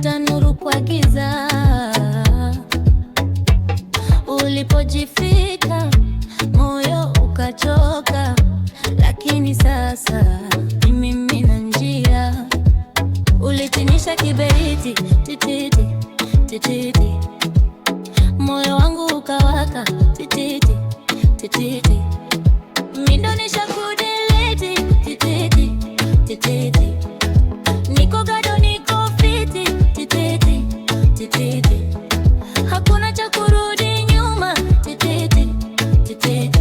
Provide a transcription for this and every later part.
ulileta nuru kwa giza. Ulipojifika moyo ukachoka, lakini sasa nimemina njia. Ulitinisha kiberiti, tititi, tititi, moyo wangu ukawaka, tititi, tititi. Mindonisha kudeleti, tititi, tititi, niko gado niko fiti, tititi, tititi, hakuna cha kurudi nyuma, tititi, tititi.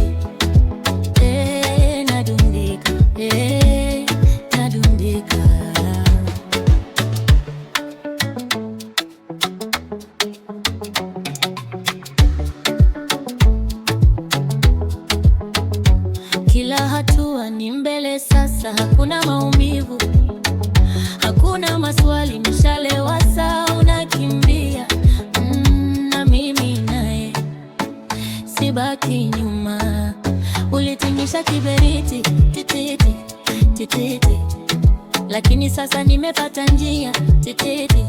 Nadundika, nadundika. Kila hatua ni mbele sasa, hakuna maumivu, hakuna maswali, nishalewa saa unakimbia. Na mimi naye sibaki nyuma. Ulitimisha kiberiti, tititi, tititi, lakini sasa nimepata njia, tititi,